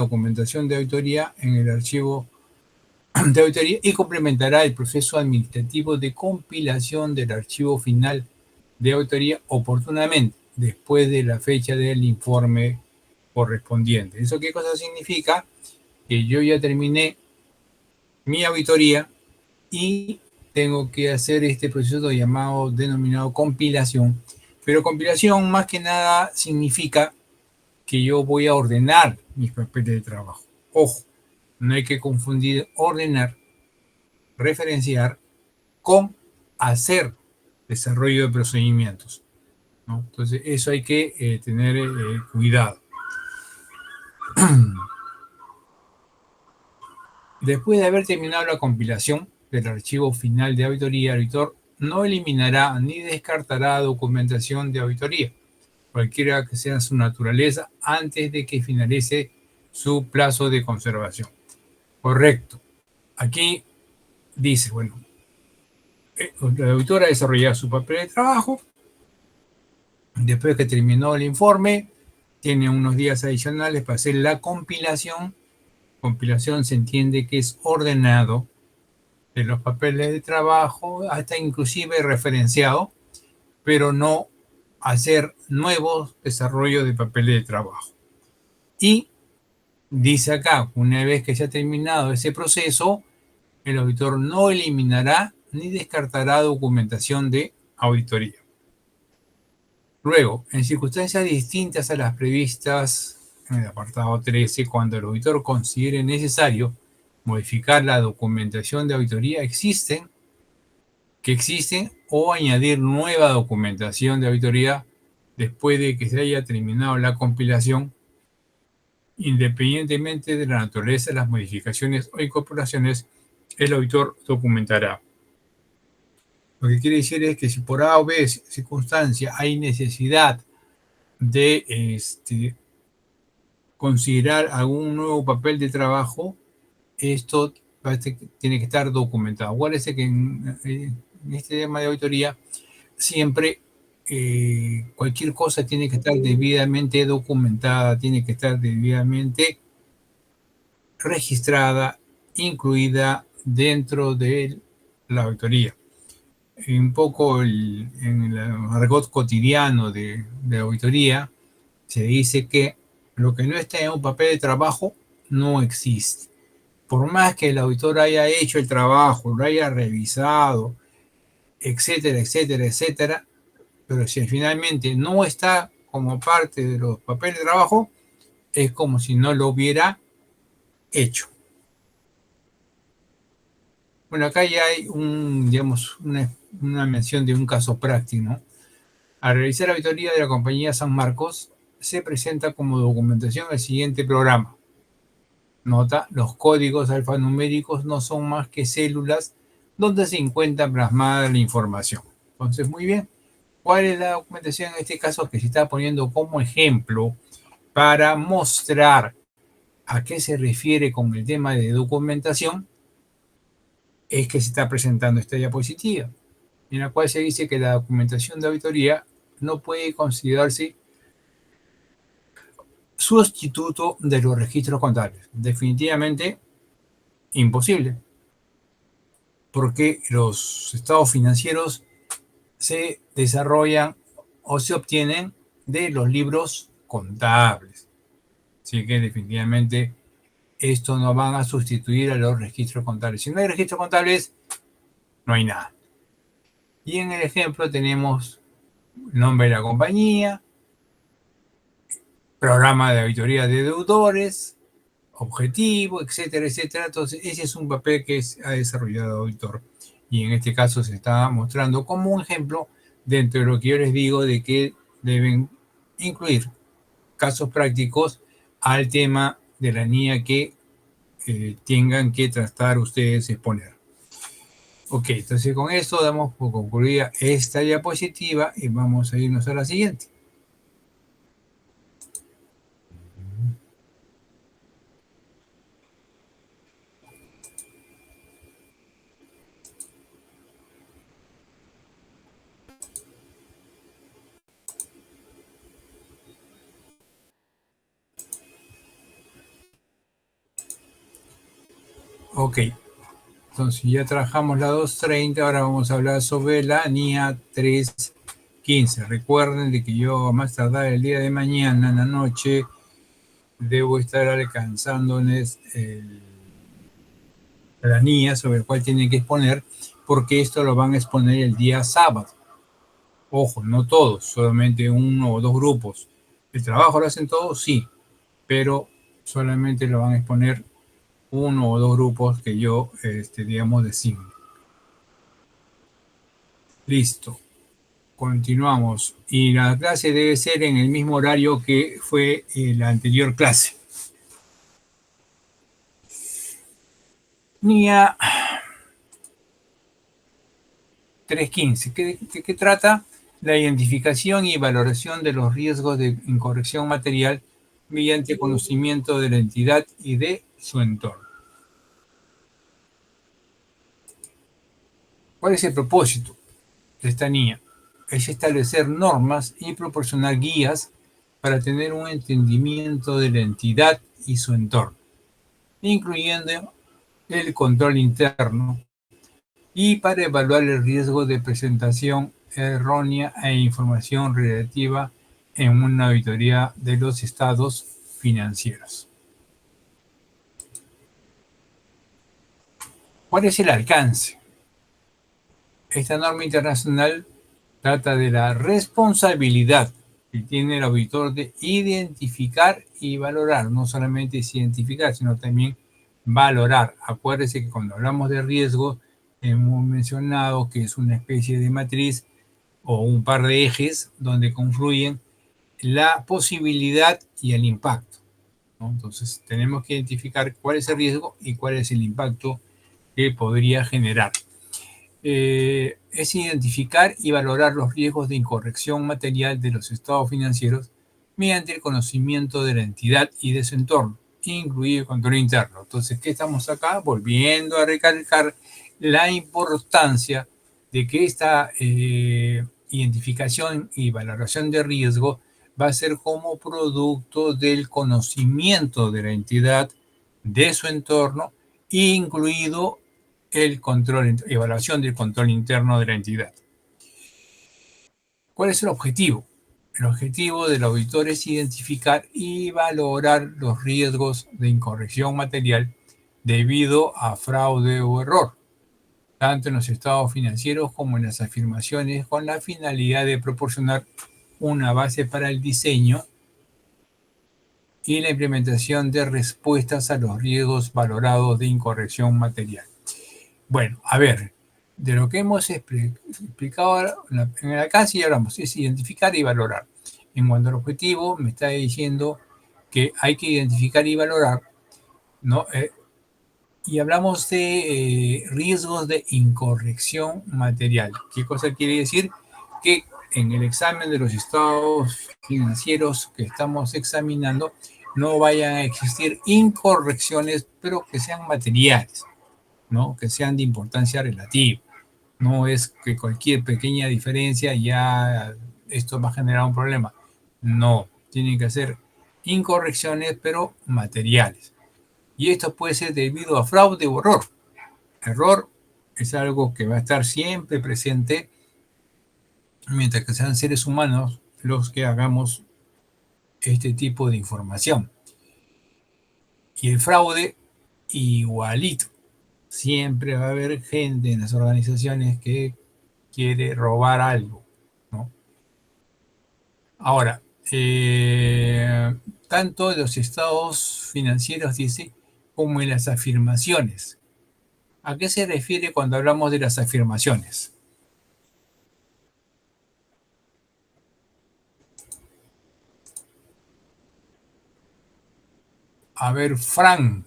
documentación de auditoría en el archivo de auditoría y complementará el proceso administrativo de compilación del archivo final de auditoría oportunamente después de la fecha del informe correspondiente. ¿Eso qué cosa significa? Que yo ya terminé mi auditoría y tengo que hacer este proceso denominado compilación. Pero compilación más que nada significa que yo voy a ordenar mis papeles de trabajo. Ojo, no hay que confundir ordenar, referenciar con hacer desarrollo de procedimientos, ¿no? Entonces, eso hay que tener cuidado. Después de haber terminado la compilación del archivo final de auditoría, el auditor no eliminará ni descartará documentación de auditoría, cualquiera que sea su naturaleza, antes de que finalice su plazo de conservación. Correcto. Aquí dice, bueno, la auditora ha desarrollado su papel de trabajo, después que terminó el informe, tiene unos días adicionales para hacer la compilación. Compilación se entiende que es ordenado de los papeles de trabajo, hasta inclusive referenciado, pero no hacer nuevos desarrollos de papeles de trabajo. Y dice acá, una vez que se ha terminado ese proceso, el auditor no eliminará ni descartará documentación de auditoría. Luego, en circunstancias distintas a las previstas en el apartado 13, cuando el auditor considere necesario modificar la documentación de auditoría que existen o añadir nueva documentación de auditoría después de que se haya terminado la compilación, independientemente de la naturaleza de las modificaciones o incorporaciones, el auditor documentará. Lo que quiere decir es que si por A o B circunstancia hay necesidad de considerar algún nuevo papel de trabajo, esto tiene que estar documentado. Acuérdense que en este tema de auditoría siempre cualquier cosa tiene que estar debidamente documentada, tiene que estar debidamente registrada, incluida dentro de la auditoría. Un poco en el argot cotidiano de auditoría se dice que lo que no está en un papel de trabajo no existe. Por más que el auditor haya hecho el trabajo, lo haya revisado, etcétera, etcétera, etcétera, pero si finalmente no está como parte de los papeles de trabajo, es como si no lo hubiera hecho. Bueno, acá ya hay una mención de un caso práctico, ¿no? Al realizar la auditoría de la compañía San Marcos, se presenta como documentación el siguiente programa. Nota, los códigos alfanuméricos no son más que células donde se encuentra plasmada la información. Entonces, muy bien. ¿Cuál es la documentación en este caso que se está poniendo como ejemplo para mostrar a qué se refiere con el tema de documentación? Es que se está presentando esta diapositiva, en la cual se dice que la documentación de auditoría no puede considerarse sustituto de los registros contables. Definitivamente imposible, porque los estados financieros se desarrollan o se obtienen de los libros contables. Así que definitivamente esto no van a sustituir a los registros contables. Si no hay registros contables, no hay nada. Y en el ejemplo tenemos el nombre de la compañía, programa de auditoría de deudores, objetivo, etcétera, etcétera. Entonces, ese es un papel que ha desarrollado el auditor. Y en este caso se está mostrando como un ejemplo dentro de lo que yo les digo de que deben incluir casos prácticos al tema de la niña que tengan que tratar ustedes exponer. Ok, entonces con esto damos por concluida esta diapositiva y vamos a irnos a la siguiente. Ok, entonces ya trabajamos la 230, ahora vamos a hablar sobre la NIA 315. Recuerden de que yo a más tardar el día de mañana en la noche debo estar alcanzándoles la NIA sobre el cual tienen que exponer, porque esto lo van a exponer el día sábado. Ojo, no todos, solamente uno o dos grupos. ¿El trabajo lo hacen todos? Sí, pero solamente lo van a exponer uno o dos grupos que yo, digamos, designo. Listo, continuamos. Y la clase debe ser en el mismo horario que fue la anterior clase. NIA 315. ¿De qué trata? La identificación y valoración de los riesgos de incorrección material mediante conocimiento de la entidad y de su entorno. ¿Cuál es el propósito de esta NIA? Es establecer normas y proporcionar guías para tener un entendimiento de la entidad y su entorno, incluyendo el control interno, y para evaluar el riesgo de presentación errónea e información relativa en una auditoría de los estados financieros. ¿Cuál es el alcance? Esta norma internacional trata de la responsabilidad que tiene el auditor de identificar y valorar, no solamente es identificar, sino también valorar. Acuérdese que cuando hablamos de riesgo, hemos mencionado que es una especie de matriz o un par de ejes donde confluyen la posibilidad y el impacto, ¿no? Entonces, tenemos que identificar cuál es el riesgo y cuál es el impacto que podría generar. Es identificar y valorar los riesgos de incorrección material de los estados financieros mediante el conocimiento de la entidad y de su entorno, incluido el control interno. Entonces, ¿qué estamos acá? Volviendo a recalcar la importancia de que esta identificación y valoración de riesgo va a ser como producto del conocimiento de la entidad, de su entorno, incluido el control, evaluación del control interno de la entidad. ¿Cuál es el objetivo? El objetivo del auditor es identificar y valorar los riesgos de incorrección material debido a fraude o error, tanto en los estados financieros como en las afirmaciones, con la finalidad de proporcionar una base para el diseño y la implementación de respuestas a los riesgos valorados de incorrección material. Bueno, a ver, de lo que hemos explicado en el alcance ya hablamos, es identificar y valorar. En cuanto al objetivo, me está diciendo que hay que identificar y valorar, ¿no? Y hablamos de riesgos de incorrección material. ¿Qué cosa quiere decir? Que en el examen de los estados financieros que estamos examinando no vayan a existir incorrecciones, pero que sean materiales, ¿no? Que sean de importancia relativa. No es que cualquier pequeña diferencia ya esto va a generar un problema. No, tienen que ser incorrecciones, pero materiales. Y esto puede ser debido a fraude o error. Error es algo que va a estar siempre presente mientras que sean seres humanos los que hagamos este tipo de información. Y el fraude, igualito. Siempre va a haber gente en las organizaciones que quiere robar algo, ¿no? Ahora, tanto en los estados financieros, dice, como en las afirmaciones. ¿A qué se refiere cuando hablamos de las afirmaciones? A ver, Fran,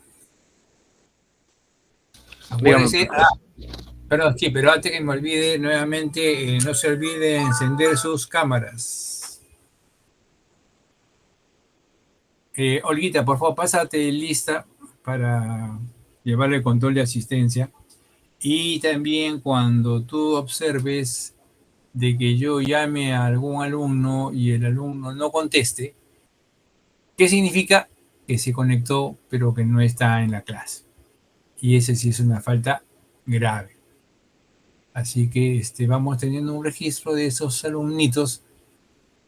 Dígame, acuérdese. profesor. Perdón, sí, pero antes que me olvide, nuevamente, no se olvide encender sus cámaras. Olguita, por favor, pásate lista para llevarle el control de asistencia. Y también cuando tú observes de que yo llame a algún alumno y el alumno no conteste, ¿qué significa? Que se conectó pero que no está en la clase. y ese sí es una falta grave. Así que vamos teniendo un registro de esos alumnitos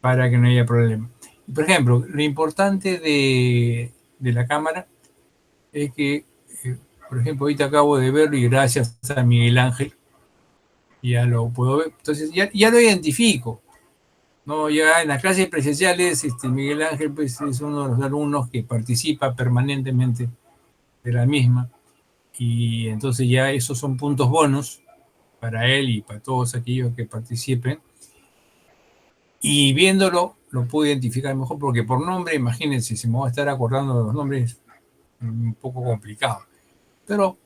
para que no haya problema. Por ejemplo, lo importante de la cámara es que, por ejemplo, ahorita acabo de verlo y gracias a Miguel Ángel ya lo puedo ver. Entonces ya lo identifico. No, ya en las clases presenciales, Miguel Ángel pues, es uno de los alumnos que participa permanentemente de la misma y entonces ya esos son puntos bonos para él y para todos aquellos que participen. Y viéndolo, lo puedo identificar mejor porque por nombre, imagínense, si me voy a estar acordando de los nombres, un poco complicado. Pero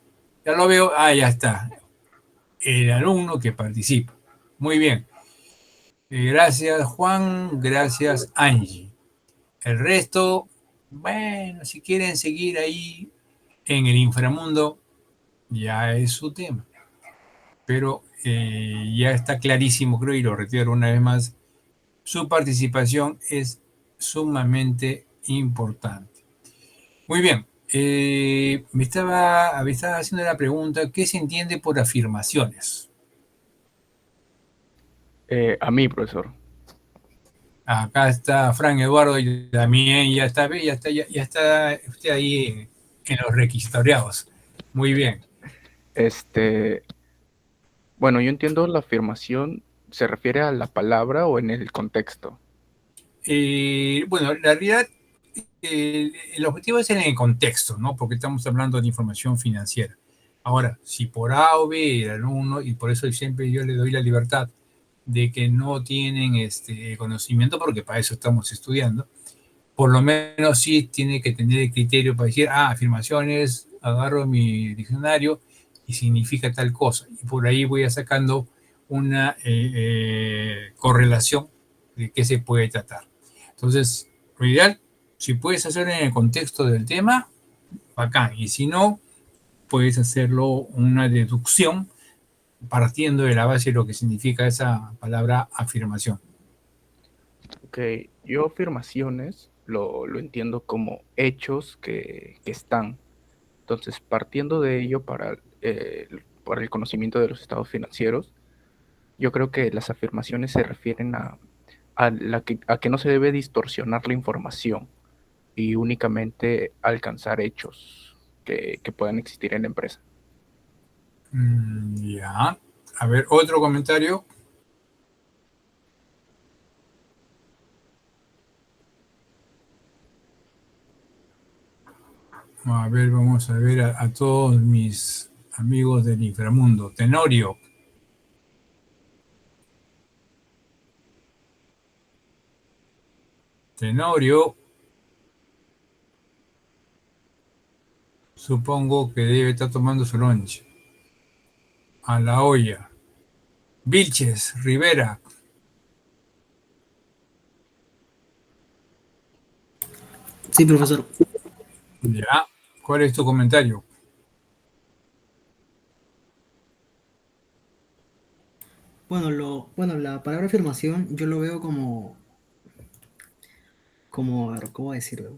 ya lo veo, ya está, el alumno que participa. Muy bien. Gracias Juan, gracias Angie. El resto, bueno, si quieren seguir ahí en el inframundo, ya es su tema. Pero ya está clarísimo, creo, y lo retiro una vez más, su participación es sumamente importante. Muy bien, me estaba haciendo la pregunta, ¿qué se entiende por afirmaciones? A mí, profesor. Acá está Frank Eduardo y también ya está usted ahí en los requisitoriados. Muy bien. Este, bueno, yo entiendo la afirmación se refiere a la palabra o en el contexto. Bueno, la realidad, el objetivo es en el contexto, ¿no? Porque estamos hablando de información financiera. Ahora, si por A o B el alumno, y por eso siempre yo le doy la libertad de que no tienen conocimiento, porque para eso estamos estudiando, por lo menos sí tiene que tener el criterio para decir, afirmaciones, agarro mi diccionario y significa tal cosa. Y por ahí voy a sacando una correlación de qué se puede tratar. Entonces, lo ideal, si puedes hacerlo en el contexto del tema, bacán. Y si no, puedes hacerlo una deducción partiendo de la base de lo que significa esa palabra afirmación. Ok, yo afirmaciones lo entiendo como hechos que están. Entonces, partiendo de ello para el conocimiento de los estados financieros, yo creo que las afirmaciones se refieren a que no se debe distorsionar la información y únicamente alcanzar hechos que puedan existir en la empresa. Ya. A ver, otro comentario. A ver, vamos a ver a todos mis amigos del inframundo. Tenorio. Tenorio, supongo que debe estar tomando su lunch. A la olla. Vilches, Rivera. Sí, profesor. Ya. ¿Cuál es tu comentario? Bueno, la palabra afirmación yo lo veo a ver, ¿cómo decirlo?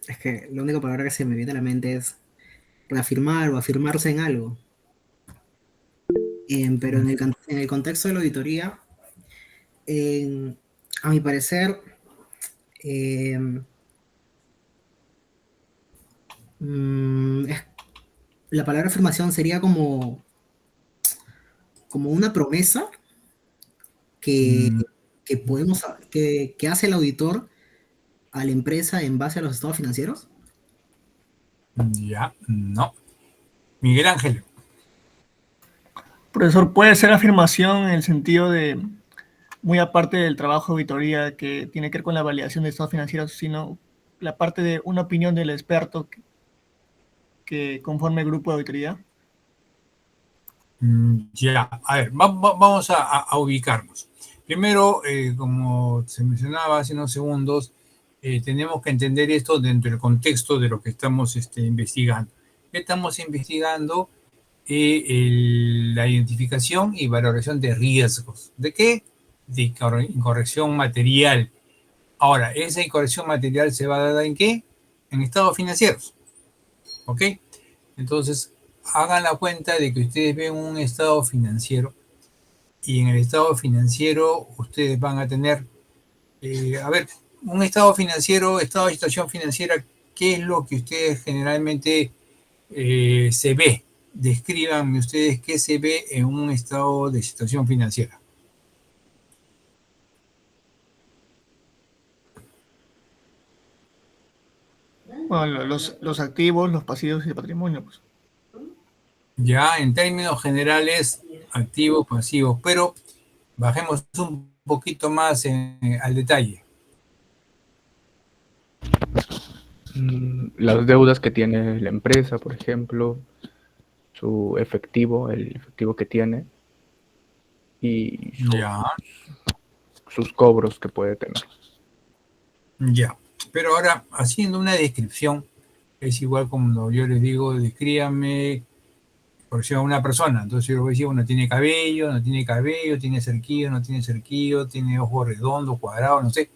Es que la única palabra que se me viene a la mente es reafirmar o afirmarse en algo. Pero en el contexto de la auditoría, en- a mi parecer, em, es la palabra afirmación sería como una promesa que, Mm, que podemos, que hace el auditor a la empresa en base a los estados financieros. ya, no. Miguel Ángel. Profesor, puede ser afirmación en el sentido de, muy aparte del trabajo de auditoría que tiene que ver con la validación de estados financieros, sino la parte de una opinión del experto que conforme el grupo de auditoría. Ya, a ver, vamos a ubicarnos. Primero, como se mencionaba hace unos segundos, tenemos que entender esto dentro del contexto de lo que estamos investigando. Estamos investigando la identificación y valoración de riesgos. ¿De qué? De incorrección material. Ahora, esa incorrección material se va a dar ¿en qué? En estados financieros. ¿Ok? Entonces, hagan la cuenta de que ustedes ven un estado financiero y en el estado financiero ustedes van a tener, a ver, un estado financiero, estado de situación financiera, ¿qué es lo que ustedes generalmente se ve? Descríbanme ustedes qué se ve en un estado de situación financiera. Bueno, los activos, los pasivos y el patrimonio, pues. Ya en términos generales, activos, pasivos, pero bajemos un poquito más al detalle. Las deudas que tiene la empresa, por ejemplo, su efectivo, el efectivo que tiene y Ya, sus cobros que puede tener. ya. Pero ahora, haciendo una descripción, es igual como yo les digo, descríbame, por ejemplo, una persona. Entonces yo les voy a decir, bueno, tiene cabello, no tiene cabello, tiene cerquillo, no tiene cerquillo, tiene ojos redondos, cuadrados, no sé.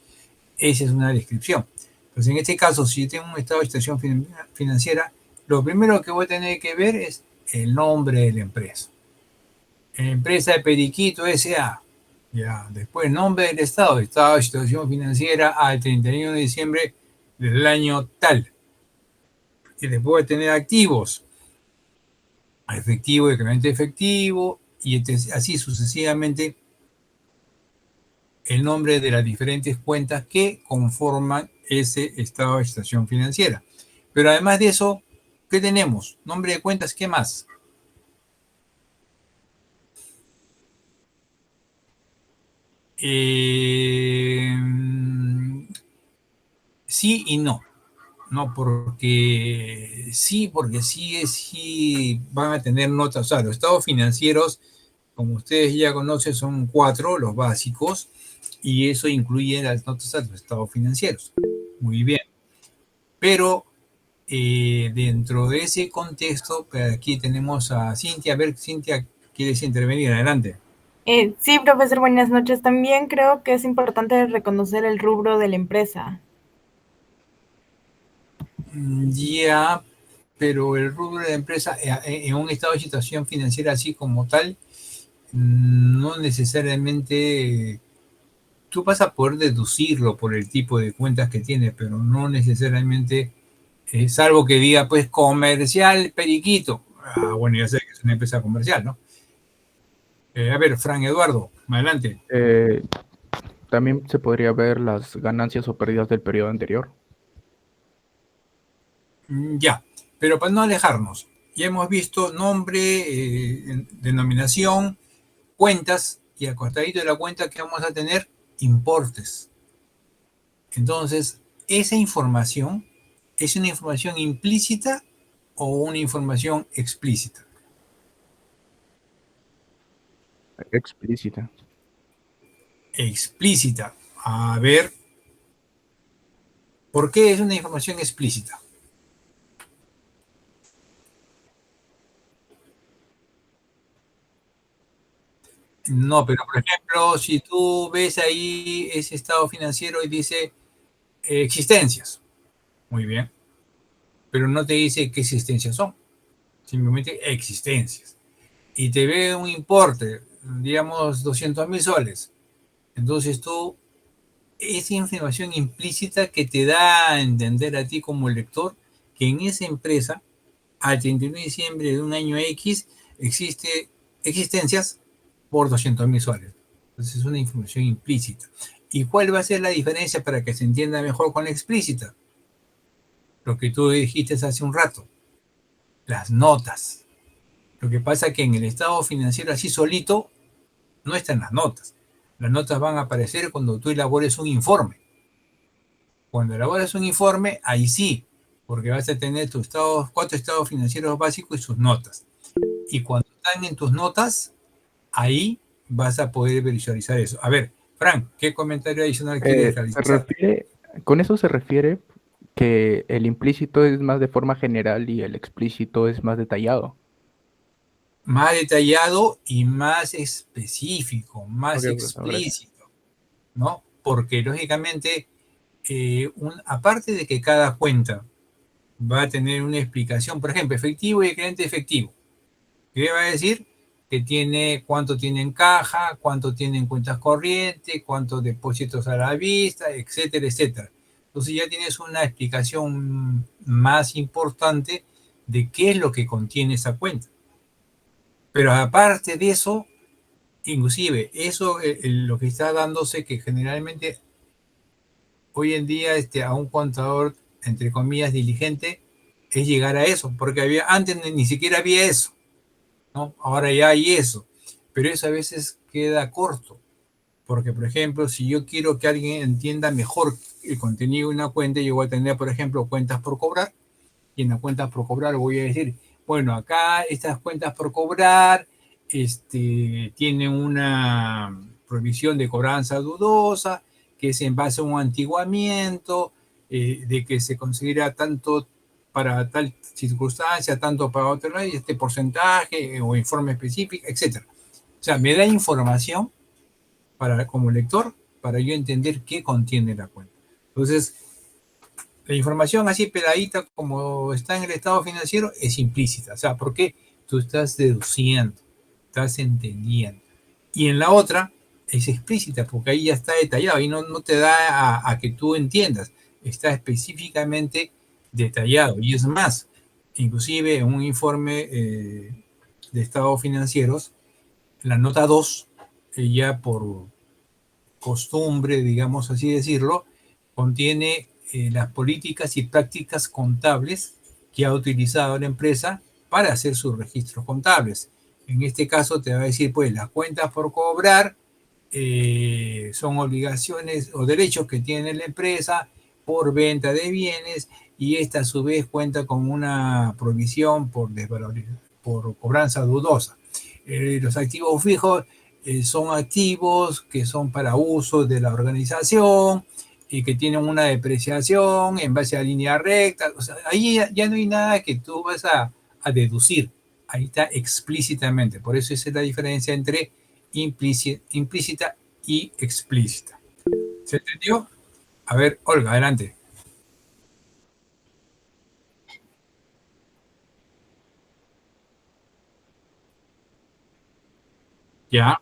Esa es una descripción. Entonces, en este caso, si yo tengo un estado de situación financiera, lo primero que voy a tener que ver es el nombre de la empresa. Empresa de Periquito S.A. Ya, después nombre del estado de situación financiera al 31 de diciembre del año tal. Y después voy a tener activos, efectivo, decremento efectivo, y así sucesivamente el nombre de las diferentes cuentas que conforman ese estado de situación financiera. Pero además de eso, ¿qué tenemos? Nombre de cuentas, ¿qué más? Eh, sí y no. No, porque sí van a tener notas. O sea, los estados financieros, como ustedes ya conocen, son 4, los básicos, y eso incluye las notas a los estados financieros. Muy bien. Pero dentro de ese contexto, pues aquí tenemos a Cintia. A ver, Cintia, ¿quieres intervenir? Adelante. Sí, profesor, buenas noches. También creo que es importante reconocer el rubro de la empresa. Ya, pero el rubro de la empresa en un estado de situación financiera así como tal, no necesariamente tú vas a poder deducirlo por el tipo de cuentas que tiene, pero no necesariamente, salvo que diga pues comercial Periquito. Ah, bueno, ya sé que es una empresa comercial, ¿no? A ver, Fran Eduardo, adelante. También se podría ver las ganancias o pérdidas del periodo anterior. Ya, pero para no alejarnos, ya hemos visto nombre, denominación, cuentas, y al costadito de la cuenta que vamos a tener importes. Entonces, esa información es una información implícita o una información explícita. Explícita. Explícita. A ver, ¿por qué es una información explícita? No, pero por ejemplo, si tú ves ahí ese estado financiero y dice existencias, muy bien, pero no te dice qué existencias son, simplemente existencias. Y te ve un importe, digamos 200.000 soles. Entonces tú, esa información implícita que te da a entender a ti como lector que en esa empresa, al 31 de diciembre de un año X, existe existencias por 200.000 soles. Entonces es una información implícita. ¿Y cuál va a ser la diferencia para que se entienda mejor con la explícita? Lo que tú dijiste hace un rato, las notas. Lo que pasa es que en el estado financiero así solito no están las notas. Las notas van a aparecer cuando tú elabores un informe. Cuando elaboras un informe, ahí sí, porque vas a tener tus 4 estados financieros básicos y sus notas. Y cuando están en tus notas, ahí vas a poder visualizar eso. A ver, Frank, ¿qué comentario adicional quieres realizar? Con eso se refiere que el implícito es más de forma general y el explícito es más detallado. Más detallado y más específico, más explícito, ¿no? Porque lógicamente, aparte de que cada cuenta va a tener una explicación, por ejemplo, efectivo y cliente efectivo. ¿Qué va a decir? Que tiene, cuánto tiene en caja, cuánto tiene en cuentas corrientes, cuántos depósitos a la vista, etcétera, etcétera. Entonces ya tienes una explicación más importante de qué es lo que contiene esa cuenta. Pero aparte de eso, inclusive, eso lo que está dándose que generalmente hoy en día a un contador, entre comillas, diligente, es llegar a eso, porque antes ni siquiera había eso, ¿no? Ahora ya hay eso, pero eso a veces queda corto, porque por ejemplo, si yo quiero que alguien entienda mejor el contenido de una cuenta, yo voy a tener, por ejemplo, cuentas por cobrar, y en las cuentas por cobrar voy a decir, bueno, acá estas cuentas por cobrar tienen una provisión de cobranza dudosa, que es en base a un antiguamiento, de que se considera tanto para tal circunstancia, tanto para otra, este porcentaje o informe específico, etc. O sea, me da información como lector para yo entender qué contiene la cuenta. Entonces, la información así peladita como está en el estado financiero es implícita. O sea, porque tú estás deduciendo, estás entendiendo. Y en la otra es explícita, porque ahí ya está detallado y no te da a que tú entiendas. Está específicamente detallado. Y es más, inclusive en un informe de estados financieros, la nota 2, ya por costumbre, digamos así decirlo, contiene las políticas y prácticas contables que ha utilizado la empresa para hacer sus registros contables. En este caso te va a decir, pues, las cuentas por cobrar son obligaciones o derechos que tiene la empresa por venta de bienes, y esta a su vez cuenta con una provisión por cobranza dudosa. Los activos fijos son activos que son para uso de la organización y que tienen una depreciación en base a línea recta. O sea, ahí ya no hay nada que tú vas a deducir. Ahí está explícitamente. Por eso esa es la diferencia entre implícita y explícita. ¿Se entendió? A ver, Olga, adelante. Ya.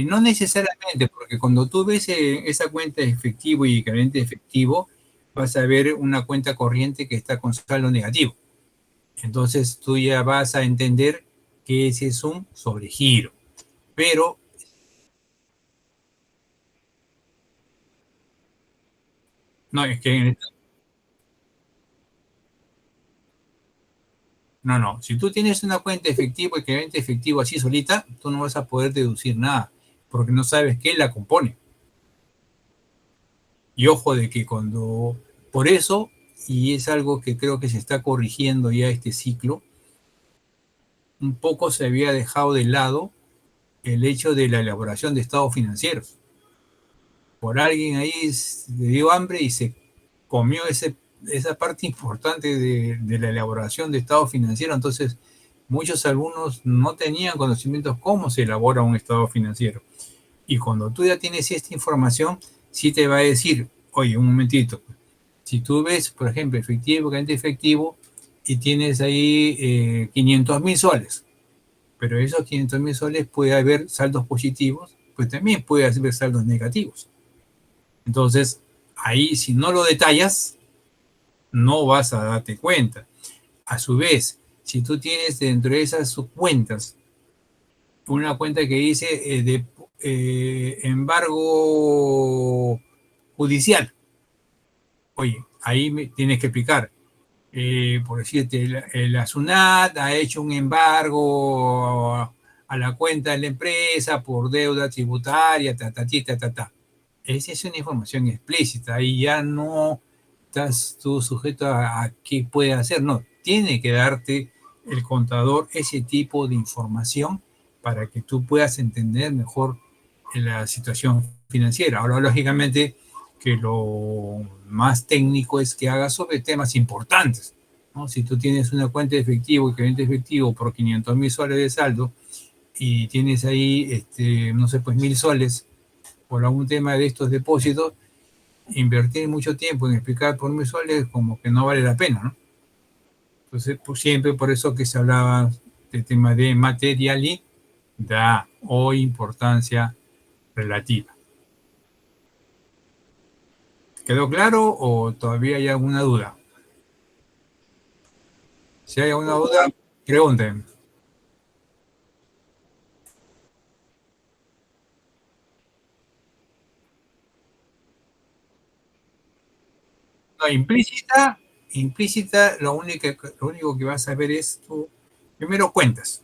No necesariamente, porque cuando tú ves esa cuenta de efectivo y equivalente de efectivo, vas a ver una cuenta corriente que está con saldo negativo. Entonces tú ya vas a entender que ese es un sobregiro. Pero, no, es que, no, si tú tienes una cuenta de efectivo, equivalente de efectivo así solita, tú no vas a poder deducir nada, porque no sabes qué la compone. Y ojo de que por eso, y es algo que creo que se está corrigiendo ya este ciclo, un poco se había dejado de lado el hecho de la elaboración de estados financieros. Por alguien ahí le dio hambre y se comió esa parte importante de la elaboración de estados financieros. Entonces, muchos alumnos no tenían conocimientos cómo se elabora un estado financiero. Y cuando tú ya tienes esta información, sí te va a decir, oye, un momentito, si tú ves, por ejemplo, efectivo, caliente efectivo, y tienes ahí 500.000 soles, pero esos 500.000 soles puede haber saldos positivos, pues también puede haber saldos negativos. Entonces, ahí si no lo detallas, no vas a darte cuenta. A su vez, si tú tienes dentro de esas cuentas una cuenta que dice de embargo judicial, oye, ahí tienes que explicar. Por decirte, la SUNAT ha hecho un embargo a la cuenta de la empresa por deuda tributaria, ta. Esa es una información explícita, ahí ya no estás tú sujeto a qué puede hacer, no, tiene que darte el contador ese tipo de información para que tú puedas entender mejor la situación financiera. Ahora, lógicamente, que lo más técnico es que hagas sobre temas importantes, ¿no? Si tú tienes una cuenta de efectivo y cliente efectivo por 500.000 soles de saldo, y tienes ahí, no sé, pues 1.000 soles por algún tema de estos depósitos, invertir mucho tiempo en explicar por 1.000 soles como que no vale la pena, ¿no? Entonces, pues siempre por eso que se hablaba del tema de materialidad o importancia relativa. ¿Quedó claro o todavía hay alguna duda? Si hay alguna duda, pregunten. No, implícita, lo único que vas a ver es tú, primero cuentas.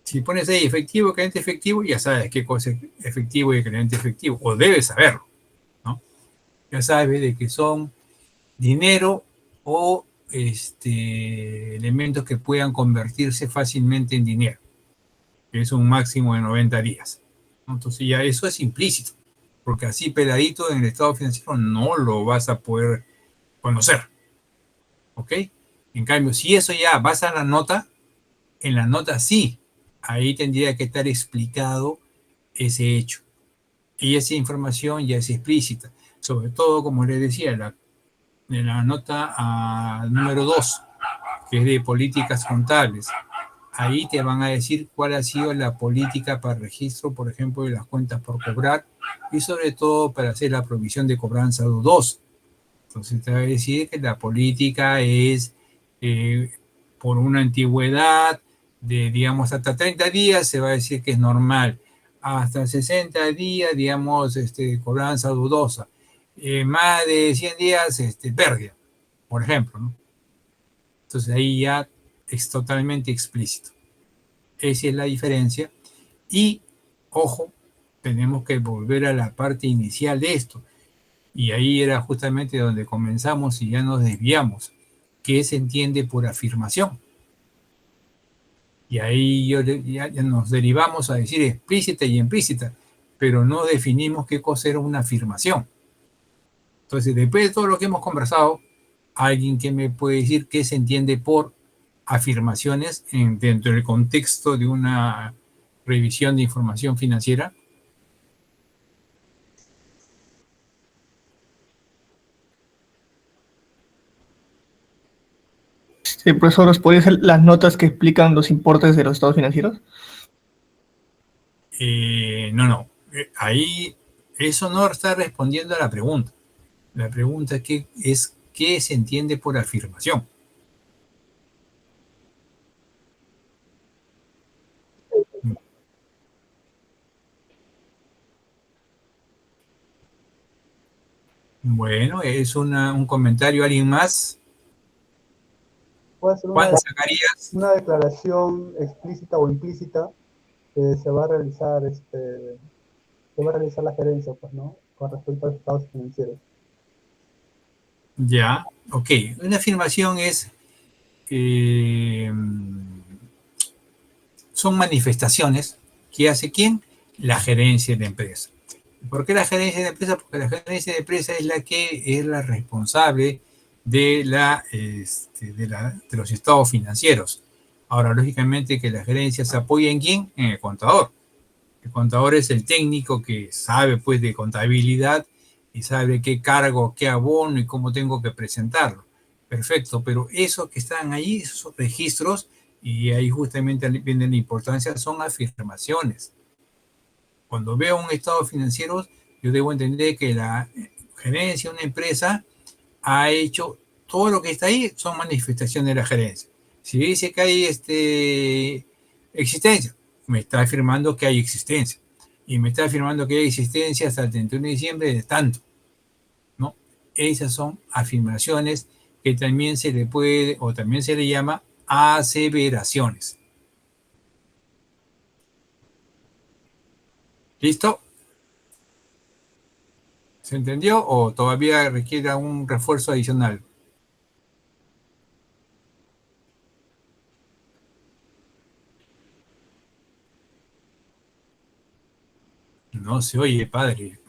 Si pones ahí efectivo, equivalente efectivo, ya sabes qué cosa es efectivo y equivalente efectivo, o debes saberlo, ¿no? Ya sabes de que son dinero o elementos que puedan convertirse fácilmente en dinero, que es un máximo de 90 días. Entonces ya eso es implícito, porque así peladito en el estado financiero no lo vas a poder conocer, ¿ok? En cambio, si eso ya vas a la nota, en la nota sí, ahí tendría que estar explicado ese hecho. Y esa información ya es explícita, sobre todo, como les decía, de la nota número 2, que es de políticas contables. Ahí te van a decir cuál ha sido la política para registro, por ejemplo, de las cuentas por cobrar y sobre todo para hacer la provisión de cobranza dudosa. Entonces te va a decir que la política es por una antigüedad de, digamos, hasta 30 días se va a decir que es normal. Hasta 60 días, digamos, cobranza dudosa. Más de 100 días, pérdida, por ejemplo, ¿no? Entonces ahí ya es totalmente explícito. Esa es la diferencia. Y, ojo, tenemos que volver a la parte inicial de esto. Y ahí era justamente donde comenzamos y ya nos desviamos. ¿Qué se entiende por afirmación? Y ahí ya nos derivamos a decir explícita y implícita, pero no definimos qué cosa era una afirmación. Entonces, después de todo lo que hemos conversado, alguien que me puede decir qué se entiende por afirmaciones dentro del contexto de una revisión de información financiera. Sí, profesor, ¿nos podría hacer las notas que explican los importes de los estados financieros? No. Ahí eso no está respondiendo a la pregunta. La pregunta es ¿qué se entiende por afirmación? Bueno, es un comentario. ¿Alguien más? Puede ser Juan Zacarías. una declaración explícita o implícita que se va a realizar, la gerencia, pues, ¿no? Con respecto a los estados financieros. Ya, ok. Una afirmación es son manifestaciones que hace ¿quién? La gerencia de la empresa. ¿Por qué la gerencia de la empresa? Porque la gerencia de la empresa es la que es la responsable de los estados financieros. Ahora, lógicamente que la gerencia se apoya en ¿quién? En el contador. El contador es el técnico que sabe pues de contabilidad y sabe qué cargo, qué abono y cómo tengo que presentarlo. Perfecto, pero eso que están ahí, esos registros, y ahí justamente viene la importancia, son afirmaciones. Cuando veo un estado financiero, yo debo entender que la gerencia de una empresa ha hecho todo lo que está ahí, son manifestaciones de la gerencia. Si dice que hay existencia, me está afirmando que hay existencia. Y me está afirmando que hay existencia hasta el 31 de diciembre de tanto, ¿no? Esas son afirmaciones que también se le puede, o también se le llama aseveraciones. ¿Listo? ¿Se entendió o todavía requiere un refuerzo adicional? No se oye, padre.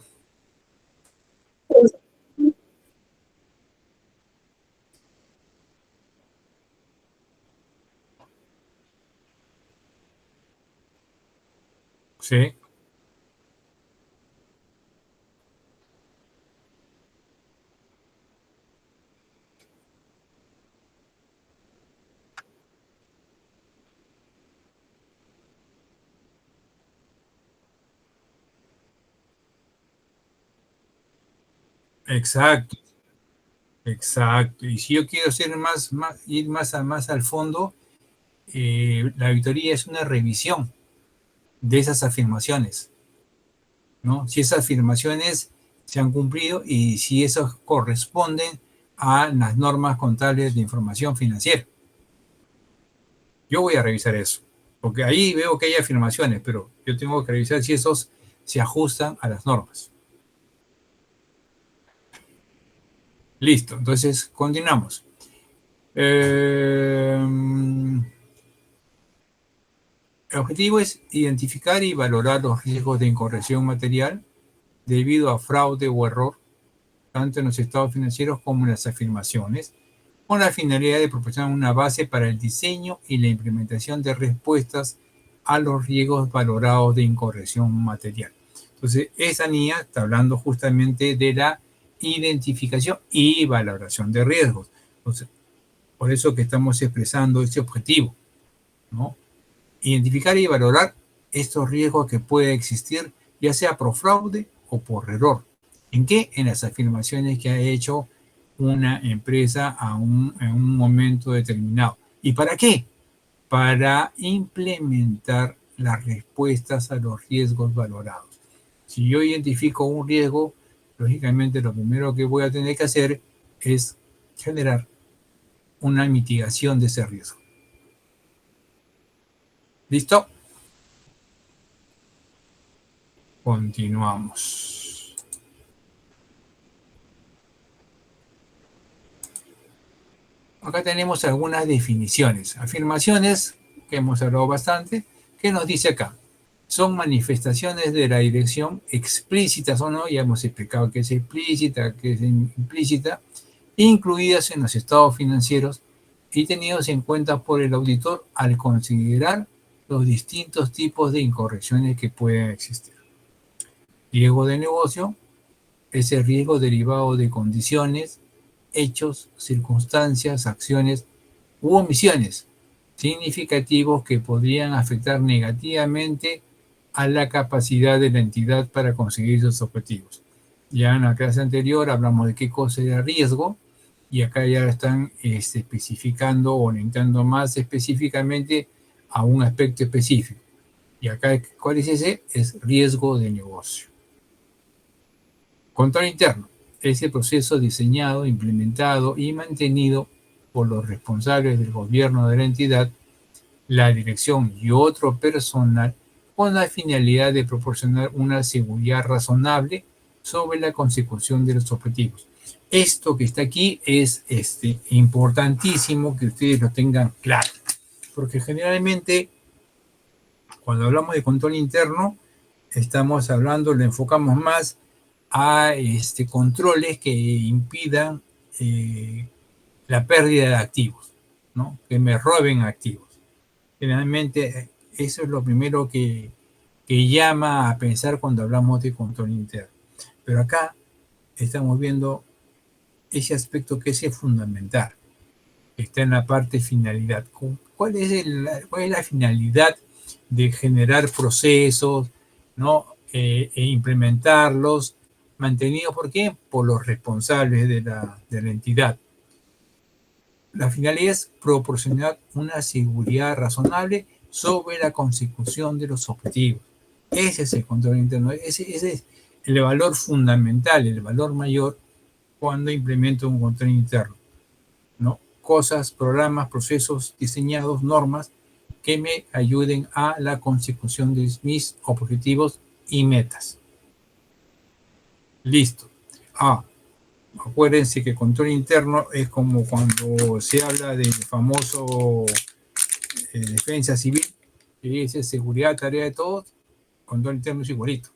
Sí, exacto, exacto. Y si yo quiero ser ir más al fondo, la auditoría es una revisión de esas afirmaciones, ¿no? Si esas afirmaciones se han cumplido y si esos corresponden a las normas contables de información financiera. Yo voy a revisar eso, porque ahí veo que hay afirmaciones, pero yo tengo que revisar si esos se ajustan a las normas. Listo, entonces continuamos. El objetivo es identificar y valorar los riesgos de incorrección material debido a fraude o error, tanto en los estados financieros como en las afirmaciones, con la finalidad de proporcionar una base para el diseño y la implementación de respuestas a los riesgos valorados de incorrección material. Entonces, esa niña está hablando justamente de la identificación y valoración de riesgos. Entonces, por eso que estamos expresando este objetivo, ¿no? Identificar y valorar estos riesgos que pueden existir, ya sea por fraude o por error. ¿En qué? En las afirmaciones que ha hecho una empresa en un momento determinado. ¿Y para qué? Para implementar las respuestas a los riesgos valorados. Si yo identifico un riesgo, lógicamente lo primero que voy a tener que hacer es generar una mitigación de ese riesgo. ¿Listo? Continuamos. Acá tenemos algunas definiciones. Afirmaciones, que hemos hablado bastante. ¿Qué nos dice acá? Son manifestaciones de la dirección explícitas o no, ya hemos explicado qué es explícita, qué es implícita, incluidas en los estados financieros y tenidos en cuenta por el auditor al considerar los distintos tipos de incorrecciones que pueden existir. Riesgo de negocio es el riesgo derivado de condiciones, hechos, circunstancias, acciones u omisiones significativos que podrían afectar negativamente a la capacidad de la entidad para conseguir sus objetivos. Ya en la clase anterior hablamos de qué cosa era riesgo y acá ya están especificando, orientando más específicamente a un aspecto específico. Y acá, ¿cuál es ese? Es riesgo de negocio. Control interno es el proceso diseñado, implementado y mantenido por los responsables del gobierno de la entidad, la dirección y otro personal con la finalidad de proporcionar una seguridad razonable sobre la consecución de los objetivos. Esto que está aquí es importantísimo que ustedes lo tengan claro, porque generalmente cuando hablamos de control interno estamos hablando, lo enfocamos más a controles que impidan la pérdida de activos, ¿no? Que me roben activos. Generalmente eso es lo primero que llama a pensar cuando hablamos de control interno. Pero acá estamos viendo ese aspecto que es fundamental, que está en la parte finalidad. ¿Cuál es la finalidad de generar procesos, ¿no? E implementarlos, mantenidos, ¿por qué? Por los responsables de la entidad. La finalidad es proporcionar una seguridad razonable sobre la consecución de los objetivos. Ese es el control interno, ese es el valor fundamental, el valor mayor cuando implemento un control interno, ¿no? Cosas, programas, procesos diseñados, normas que me ayuden a la consecución de mis objetivos y metas. Listo. Acuérdense que control interno es como cuando se habla del famoso defensa civil, que dice seguridad, tarea de todos. Control interno es igualito.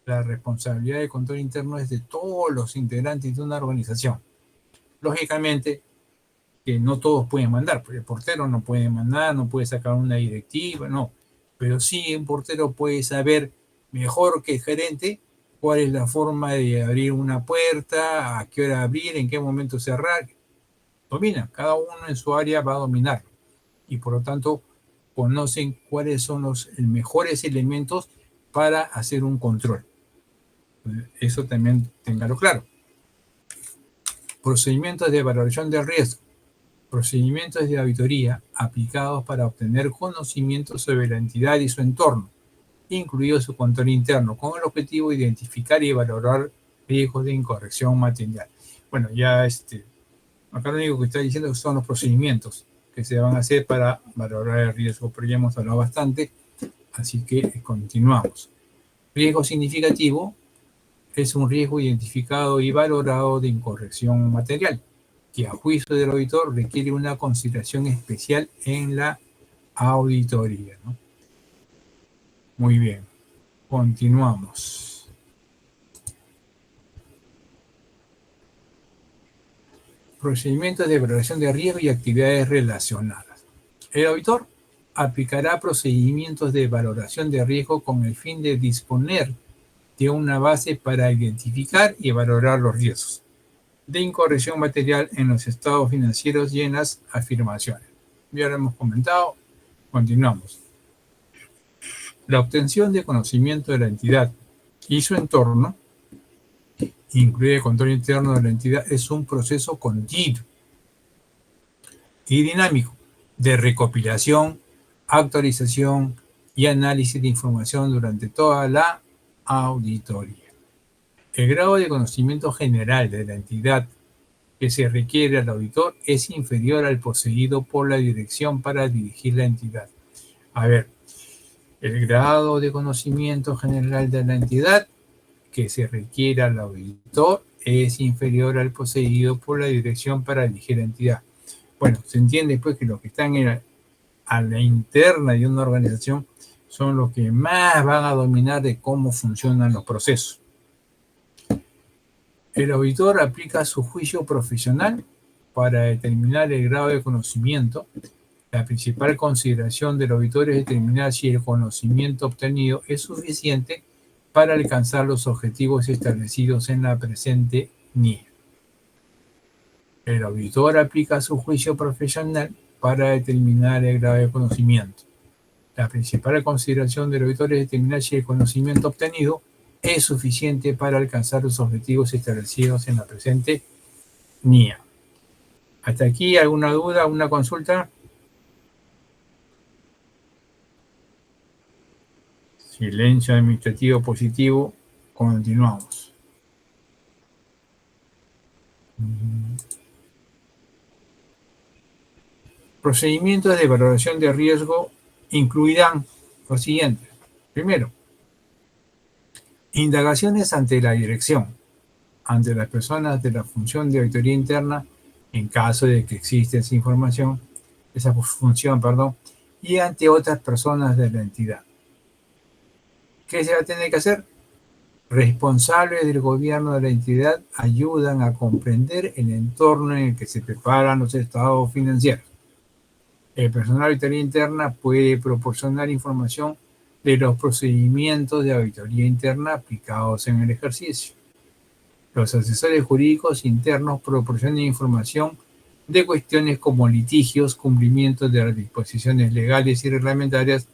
La responsabilidad de control interno es de todos los integrantes de una organización. Lógicamente, que no todos pueden mandar, porque el portero no puede mandar, no puede sacar una directiva, no. pero sí un portero puede saber mejor que el gerente cuál es la forma de abrir una puerta, a qué hora abrir, en qué momento cerrar. Domina, cada uno en su área va a dominar y por lo tanto conocen cuáles son los mejores elementos para hacer un control. Eso también téngalo claro. Procedimientos de valoración de riesgo. Procedimientos de auditoría aplicados para obtener conocimiento sobre la entidad y su entorno, incluido su control interno, con el objetivo de identificar y valorar riesgos de incorrección material. Bueno, ya acá lo único que está diciendo son los procedimientos que se van a hacer para valorar el riesgo, pero ya hemos hablado bastante, así que continuamos. Riesgo significativo es un riesgo identificado y valorado de incorrección material, que a juicio del auditor requiere una consideración especial en la auditoría, ¿no? Muy bien, continuamos. Procedimientos de valoración de riesgo y actividades relacionadas. El auditor aplicará procedimientos de valoración de riesgo con el fin de disponer de una base para identificar y valorar los riesgos de incorrección material en los estados financieros y en las afirmaciones. Ya lo hemos comentado, continuamos. La obtención de conocimiento de la entidad y su entorno, incluye el control interno de la entidad, es un proceso continuo y dinámico de recopilación, actualización y análisis de información durante toda la auditoría. El grado de conocimiento general de la entidad que se requiere al auditor es inferior al poseído por la dirección para dirigir la entidad. A ver, el grado de conocimiento general de la entidad que se requiere al auditor es inferior al poseído por la dirección para dirigir la entidad. Bueno, se entiende pues que los que están a la interna de una organización son los que más van a dominar de cómo funcionan los procesos. El auditor aplica su juicio profesional para determinar el grado de conocimiento. La principal consideración del auditor es determinar si el conocimiento obtenido es suficiente para alcanzar los objetivos establecidos en la presente NIE. El auditor aplica su juicio profesional para determinar el grado de conocimiento. La principal consideración del auditor es determinar si el conocimiento obtenido es suficiente para alcanzar los objetivos establecidos en la presente NIA. ¿Hasta aquí alguna duda, alguna consulta? Silencio administrativo positivo. Continuamos. Procedimientos de valoración de riesgo incluirán lo siguiente. Primero, indagaciones ante la dirección, ante las personas de la función de auditoría interna, en caso de que exista esa información, esa función, y ante otras personas de la entidad. ¿Qué se va a tener que hacer? Responsables del gobierno de la entidad ayudan a comprender el entorno en el que se preparan los estados financieros. El personal de auditoría interna puede proporcionar información de los procedimientos de auditoría interna aplicados en el ejercicio. Los asesores jurídicos internos proporcionan información de cuestiones como litigios, cumplimiento de las disposiciones legales y reglamentarias,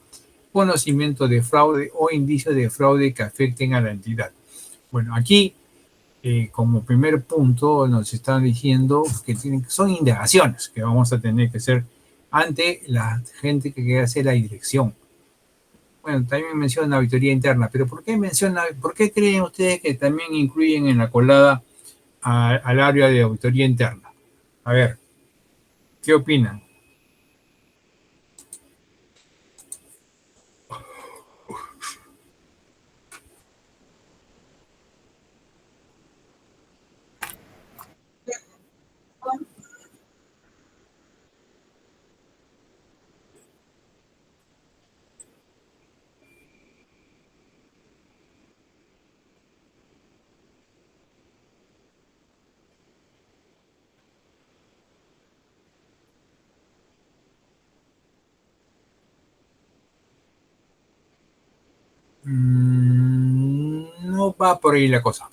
conocimiento de fraude o indicios de fraude que afecten a la entidad. Bueno, aquí, como primer punto, nos están diciendo que son indagaciones que vamos a tener que hacer ante la gente que quiere hacer la dirección. Bueno, también menciona auditoría interna, pero ¿por qué creen ustedes que también incluyen en la colada al área de auditoría interna? A ver, ¿qué opinan? No va por ahí la cosa.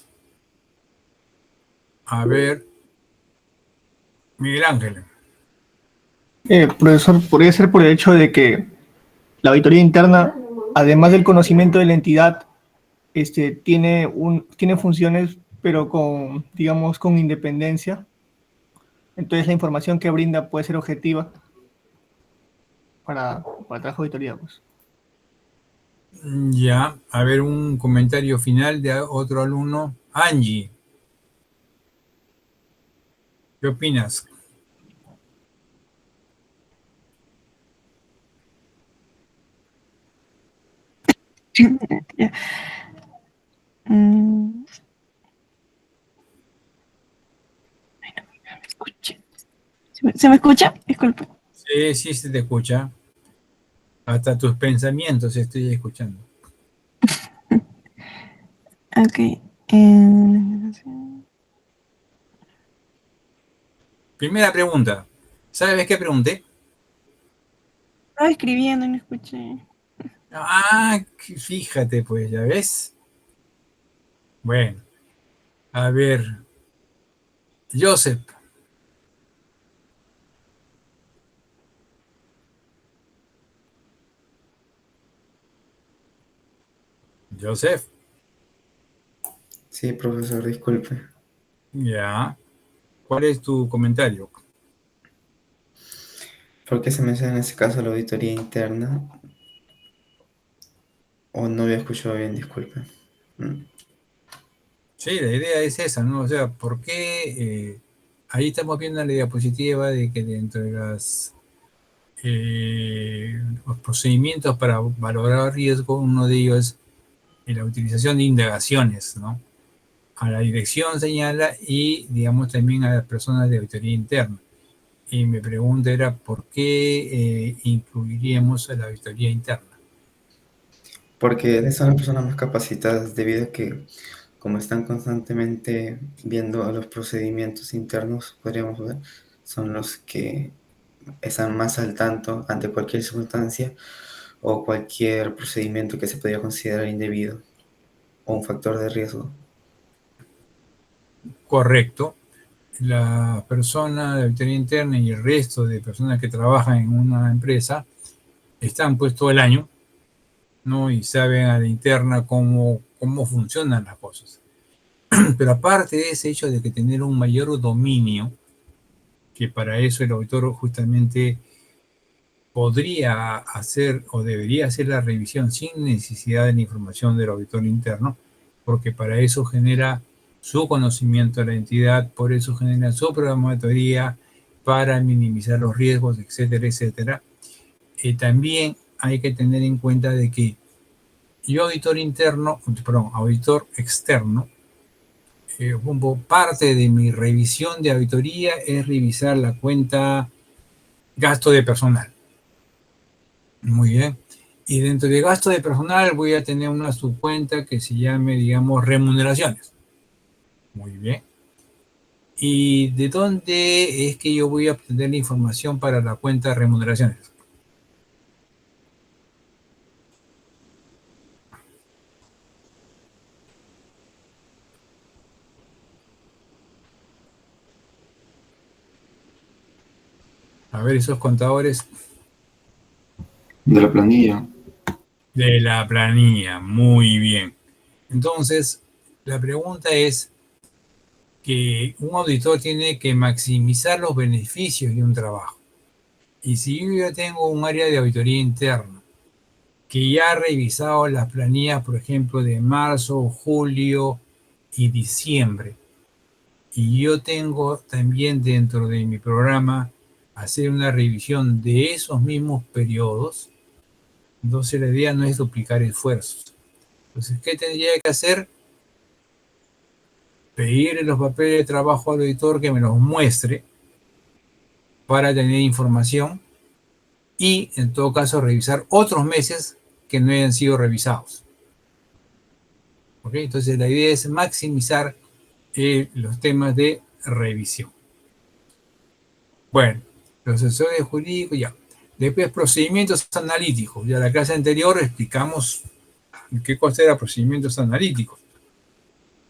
A ver, Miguel Ángel. Profesor, podría ser por el hecho de que la auditoría interna, además del conocimiento de la entidad, tiene funciones, pero con, digamos, con independencia. Entonces la información que brinda puede ser objetiva para el trabajo de auditoría, pues. Ya, a ver, un comentario final de otro alumno. Angie, ¿qué opinas? Ya. Mm, ay, no me escuché. ¿Se me escucha? Disculpe. Sí, sí se te escucha. Hasta tus pensamientos estoy escuchando. Ok. Primera pregunta. ¿Sabes qué pregunté? Estaba escribiendo y no escuché. Ah, fíjate, pues, ¿ya ves? Bueno, a ver, Joseph. Joseph, Sí, profesor, disculpe. ya. ¿Cuál es tu comentario? ¿Por qué se menciona en ese caso la auditoría interna? O no había escuchado bien, disculpe. Sí, la idea es esa, ¿no? O sea, ¿por qué? Ahí estamos viendo en la diapositiva de que dentro de los procedimientos para valorar riesgo, uno de ellos es la utilización de indagaciones, ¿no? A la dirección señala y, digamos, también a las personas de auditoría interna. Y mi pregunta era, ¿por qué incluiríamos a la auditoría interna? Porque son las personas más capacitadas debido a que, como están constantemente viendo los procedimientos internos, podríamos ver, son los que están más al tanto ante cualquier circunstancia o cualquier procedimiento que se podría considerar indebido o un factor de riesgo. Correcto. La persona de auditoría interna y el resto de personas que trabajan en una empresa están pues todo el año, ¿no? Y saben a la interna cómo funcionan las cosas. Pero aparte de ese hecho de que tener un mayor dominio, que para eso el auditor justamente podría hacer o debería hacer la revisión sin necesidad de la información del auditor interno, porque para eso genera su conocimiento de la entidad, por eso genera su programa de auditoría para minimizar los riesgos, etcétera, etcétera. También hay que tener en cuenta de que yo auditor externo, como parte de mi revisión de auditoría es revisar la cuenta gasto de personal. Muy bien. Y dentro de gasto de personal voy a tener una subcuenta que se llame, digamos, remuneraciones. Muy bien. ¿Y de dónde es que yo voy a obtener la información para la cuenta de remuneraciones? A ver, esos contadores De la planilla. de la planilla. Muy bien. Entonces, la pregunta es que un auditor tiene que maximizar los beneficios de un trabajo. Y si yo ya tengo un área de auditoría interna que ya ha revisado las planillas, por ejemplo, de marzo, julio y diciembre, y yo tengo también dentro de mi programa hacer una revisión de esos mismos periodos, entonces la idea no es duplicar esfuerzos. Entonces, ¿qué tendría que hacer? Pedirle los papeles de trabajo al auditor que me los muestre para tener información y, en todo caso, revisar otros meses que no hayan sido revisados. ¿Ok? Entonces, la idea es maximizar los temas de revisión. Bueno, los asesores jurídicos ya. Después, procedimientos analíticos. Ya en la clase anterior explicamos ¿Qué cosa era procedimientos analíticos?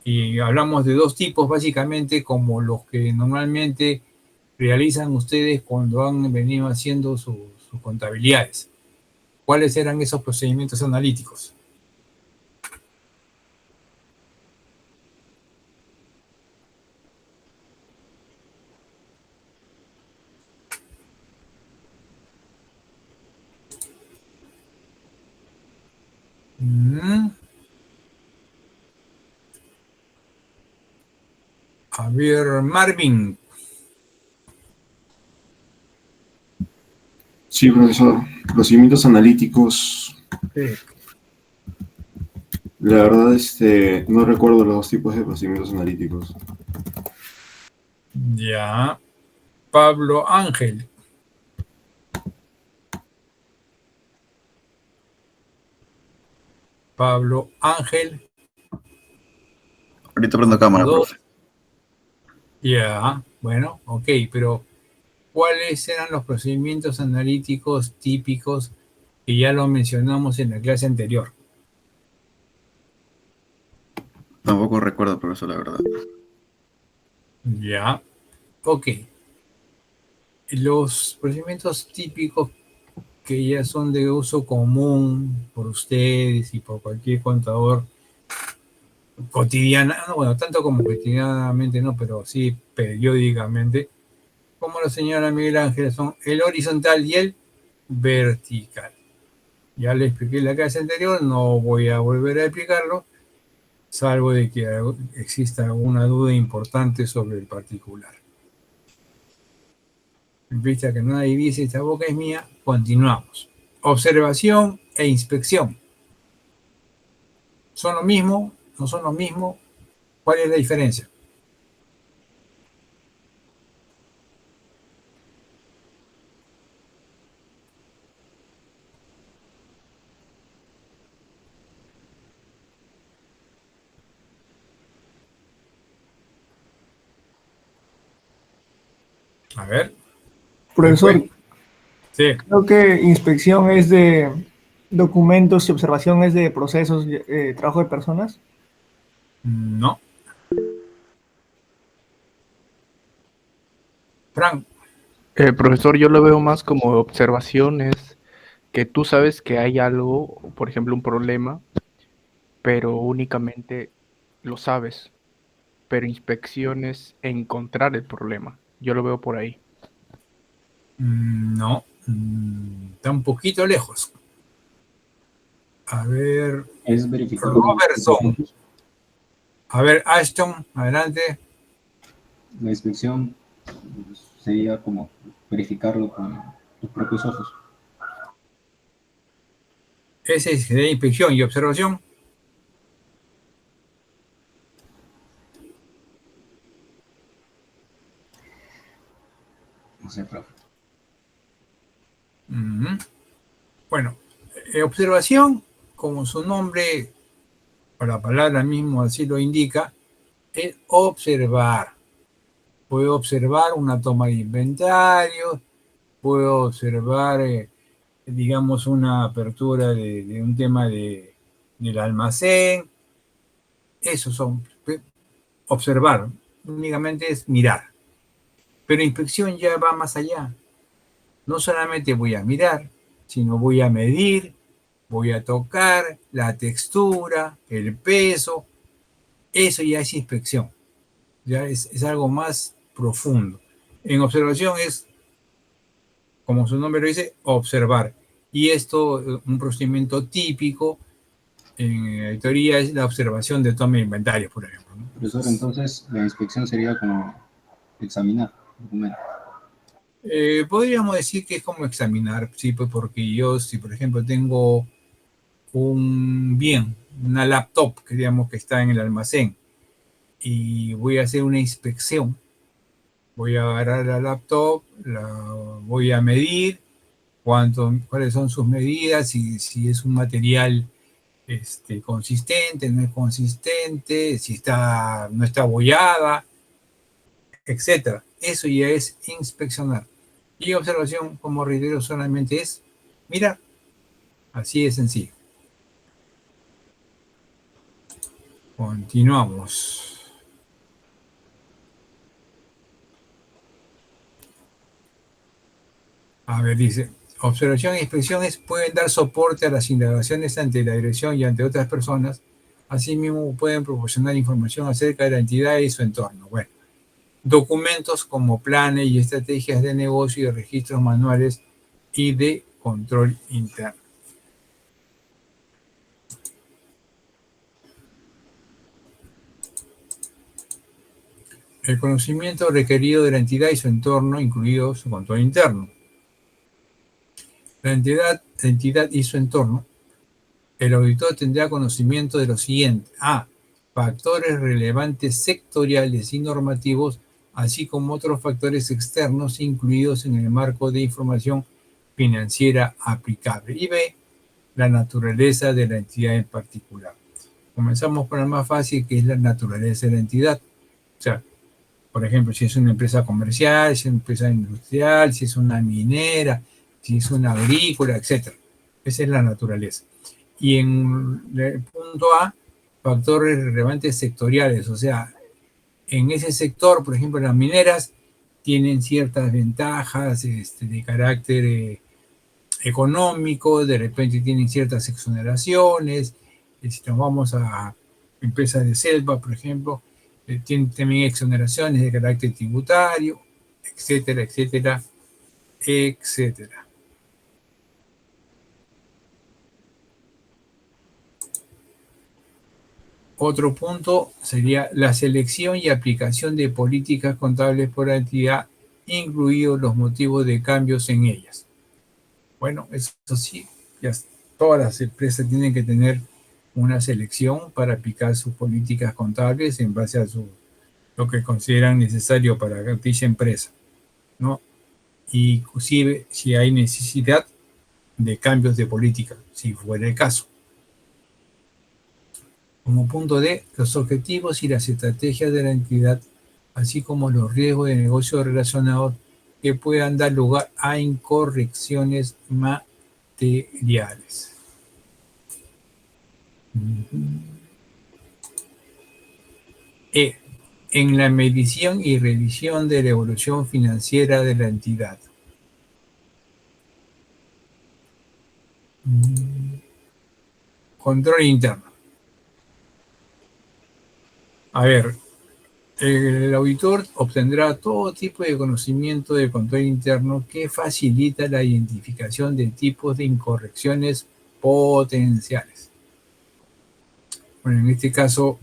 Y hablamos de dos tipos, básicamente, como los que normalmente realizan ustedes cuando han venido haciendo sus contabilidades. ¿Cuáles eran esos procedimientos analíticos? A ver, Marvin. Sí, profesor. Procedimientos analíticos. Sí. La verdad, no recuerdo los dos tipos de procedimientos analíticos. Ya. Pablo Ángel. Pablo Ángel. Ahorita prendo cámara, Dos. profe. Ya, bueno, ok, pero ¿cuáles eran los procedimientos analíticos típicos que ya lo mencionamos en la clase anterior? Tampoco recuerdo, profesor, la verdad. Ya, ok. Los procedimientos típicos que ya son de uso común por ustedes y por cualquier contador cotidiana, bueno, tanto como cotidianamente no, pero sí periódicamente, como lo señala Miguel Ángel, son el horizontal y el vertical. Ya le expliqué en la clase anterior, no voy a volver a explicarlo, salvo de que exista alguna duda importante sobre el particular. En vista que nadie dice esta boca es mía, continuamos. Observación e inspección. ¿Son lo mismo? ¿No son lo mismo? ¿Cuál es la diferencia? A ver. Profesor, Sí. creo que inspección es de documentos y observación es de procesos, trabajo de personas. No. Frank. Profesor, yo lo veo más como observaciones, que tú sabes que hay algo, por ejemplo, un problema, pero únicamente lo sabes, pero inspecciones encontrar el problema. Yo lo veo por ahí. No. Está un poquito lejos. A ver. Es verificar. Robertson. A ver, Ashton, adelante. La inspección sería como verificarlo con tus propios ojos. Ese es de inspección y observación. No sé, profe. Bueno, observación, como su nombre o la palabra mismo así lo indica, es observar. Puedo observar una toma de inventario, puedo observar, digamos, una apertura de un tema del almacén. Esos son observar, únicamente es mirar. Pero inspección ya va más allá. No solamente voy a mirar, sino voy a medir, voy a tocar la textura, el peso. Eso ya es inspección. Ya es algo más profundo. En observación es, como su nombre lo dice, observar. Y esto, un procedimiento típico en auditoría es la observación de toma de inventario, por ejemplo, ¿no? Profesor, entonces la inspección sería como examinar documentos. Podríamos decir que es como examinar, sí, pues porque yo, si por ejemplo tengo un bien, una laptop, que digamos que está en el almacén, y voy a hacer una inspección, voy a agarrar la laptop, la voy a medir, cuáles son sus medidas, si es un material consistente, no es consistente, si no está abollada, etcétera. Eso ya es inspeccionar. Y observación, como reitero, solamente es mirar. Así de sencillo. Continuamos. A ver, dice, observación e inspecciones pueden dar soporte a las indagaciones ante la dirección y ante otras personas. Asimismo, pueden proporcionar información acerca de la entidad y su entorno. Bueno, documentos como planes y estrategias de negocio y registros manuales y de control interno. El conocimiento requerido de la entidad y su entorno, incluido su control interno. La entidad y su entorno. El auditor tendrá conocimiento de lo siguiente. A. Factores relevantes sectoriales y normativos, así como otros factores externos incluidos en el marco de información financiera aplicable. Y B. La naturaleza de la entidad en particular. Comenzamos por la más fácil, que es la naturaleza de la entidad. O sea, por ejemplo, si es una empresa comercial, si es una empresa industrial, si es una minera, si es una agrícola, etc. Esa es la naturaleza. Y en el punto A, factores relevantes sectoriales. O sea, en ese sector, por ejemplo, las mineras tienen ciertas ventajas de carácter económico, de repente tienen ciertas exoneraciones. Si nos vamos a empresas de selva, por ejemplo, tienen también exoneraciones de carácter tributario, etcétera, etcétera, etcétera. Otro punto sería la selección y aplicación de políticas contables por la entidad, incluidos los motivos de cambios en ellas. Bueno, eso sí, ya todas las empresas tienen que tener una selección para aplicar sus políticas contables en base a lo que consideran necesario para dicha empresa, ¿no? Inclusive si hay necesidad de cambios de política, si fuera el caso. Como punto D, los objetivos y las estrategias de la entidad, así como los riesgos de negocio relacionados que puedan dar lugar a incorrecciones materiales. E. En la medición y revisión de la evolución financiera de la entidad. Control interno. A ver, el auditor obtendrá todo tipo de conocimiento de control interno que facilita la identificación de tipos de incorrecciones potenciales. Bueno, en este caso,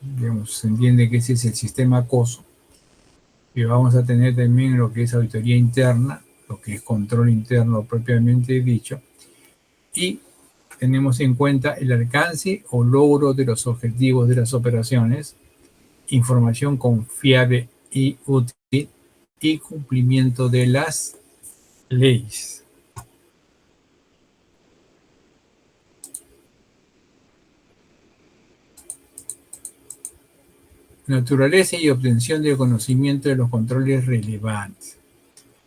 digamos, se entiende que ese es el sistema COSO. Y vamos a tener también lo que es auditoría interna, lo que es control interno propiamente dicho. Y tenemos en cuenta el alcance o logro de los objetivos de las operaciones, información confiable y útil, y cumplimiento de las leyes. Naturaleza y obtención del conocimiento de los controles relevantes.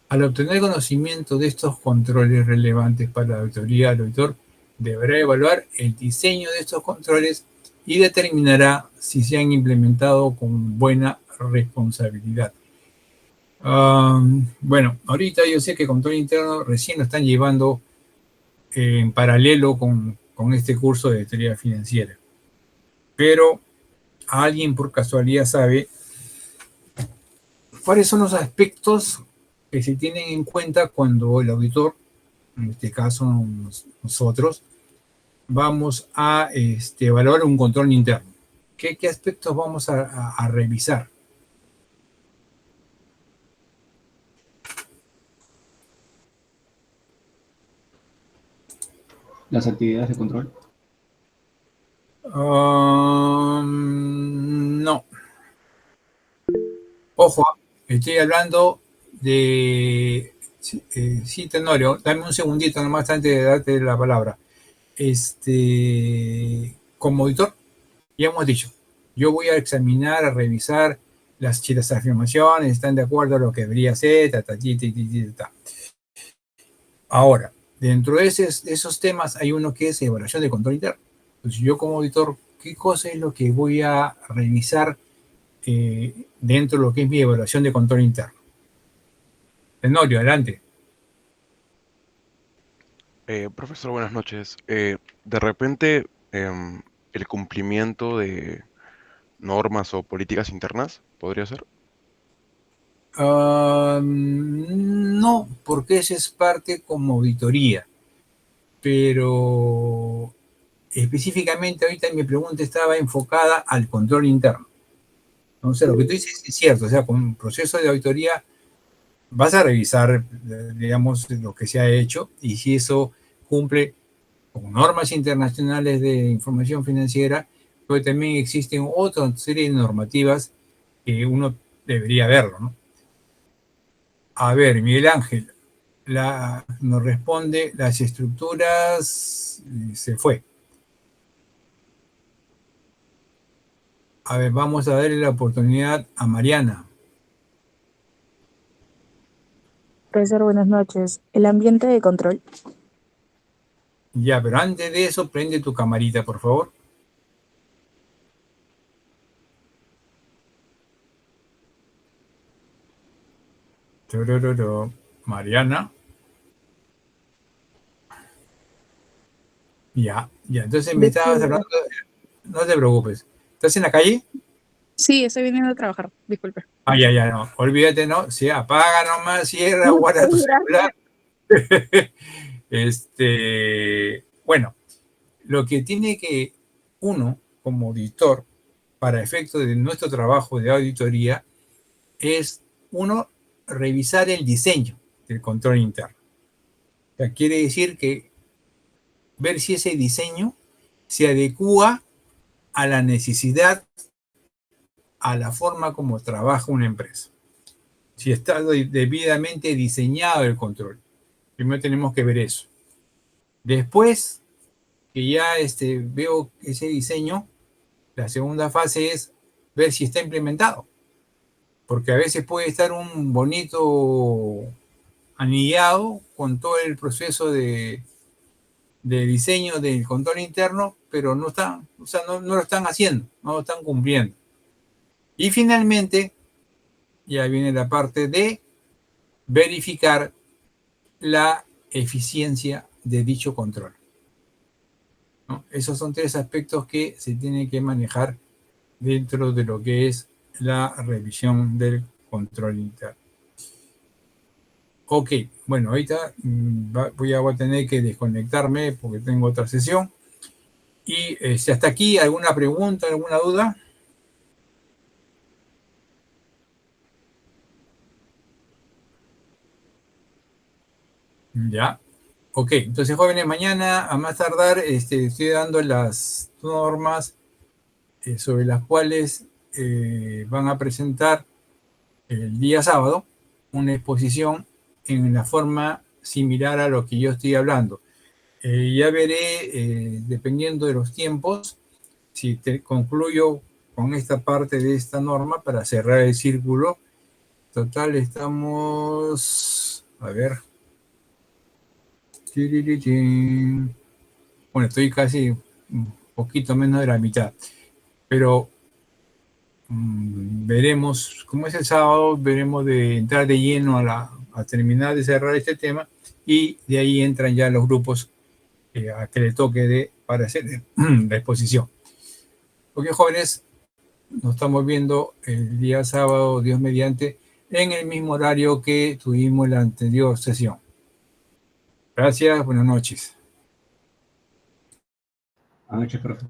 Al obtener conocimiento de estos controles relevantes para la auditoría, el auditor deberá evaluar el diseño de estos controles y determinará si se han implementado con buena responsabilidad. Bueno, ahorita yo sé que control interno recién lo están llevando en paralelo con este curso de teoría financiera. Pero alguien por casualidad sabe cuáles son los aspectos que se tienen en cuenta cuando el auditor, en este caso nosotros, vamos a evaluar un control interno. ¿Qué aspectos vamos a revisar? Las actividades de control. No. Ojo, estoy hablando de... sí, Tenorio, dame un segundito nomás antes de darte la palabra. Como auditor, ya hemos dicho, yo voy a examinar, a revisar si las afirmaciones están de acuerdo a lo que debería ser, Ahora, dentro de esos temas hay uno que es evaluación de control interno. Entonces, yo como auditor, ¿qué cosa es lo que voy a revisar dentro de lo que es mi evaluación de control interno? Tenorio, adelante. Profesor, buenas noches. De repente, el cumplimiento de normas o políticas internas, ¿podría ser? No, porque esa es parte como auditoría, pero específicamente ahorita mi pregunta estaba enfocada al control interno. Entonces, lo que tú dices es cierto, o sea, con un proceso de auditoría vas a revisar, digamos, lo que se ha hecho y si eso cumple con normas internacionales de información financiera, pero también existen otra serie de normativas que uno debería verlo, ¿no? A ver, Miguel Ángel, nos responde, las estructuras, se fue. A ver, vamos a darle la oportunidad a Mariana. Profesor, buenas noches. El ambiente de control. Ya, pero antes de eso, prende tu camarita, por favor. Turururu. Mariana. Ya, entonces me estabas hablando, no te preocupes. ¿Estás en la calle? Sí, estoy viniendo a trabajar, disculpe. Ya, no, olvídate, no, si apaga nomás, cierra, guarda tu celular. Bueno, lo que tiene que uno, como auditor, para efecto de nuestro trabajo de auditoría, es uno, revisar el diseño del control interno. O sea, quiere decir que ver si ese diseño se adecúa a la necesidad, a la forma como trabaja una empresa. Si está debidamente diseñado el control. Primero tenemos que ver eso. Después que ya veo ese diseño, la segunda fase es ver si está implementado. Porque a veces puede estar un bonito anillado con todo el proceso de diseño del control interno, pero no están, o sea, no lo están haciendo, no lo están cumpliendo. Y finalmente, ya viene la parte de verificar la eficiencia de dicho control, ¿no? Esos son tres aspectos que se tienen que manejar dentro de lo que es la revisión del control interno. Ok, bueno, ahorita voy a tener que desconectarme porque tengo otra sesión. Y hasta aquí, ¿alguna pregunta, alguna duda? Ya. Ok, entonces jóvenes, mañana a más tardar estoy dando las normas sobre las cuales van a presentar el día sábado una exposición en la forma similar a lo que yo estoy hablando. Ya veré, dependiendo de los tiempos, si concluyo con esta parte de esta norma para cerrar el círculo. Total, estamos, a ver. Bueno, estoy casi un poquito menos de la mitad, pero veremos, como es el sábado, veremos de entrar de lleno a terminar de cerrar este tema y de ahí entran ya los grupos a que le toque para hacer la exposición. Ok, jóvenes, nos estamos viendo el día sábado, Dios mediante, en el mismo horario que tuvimos la anterior sesión. Gracias, buenas noches. Buenas noches, profe.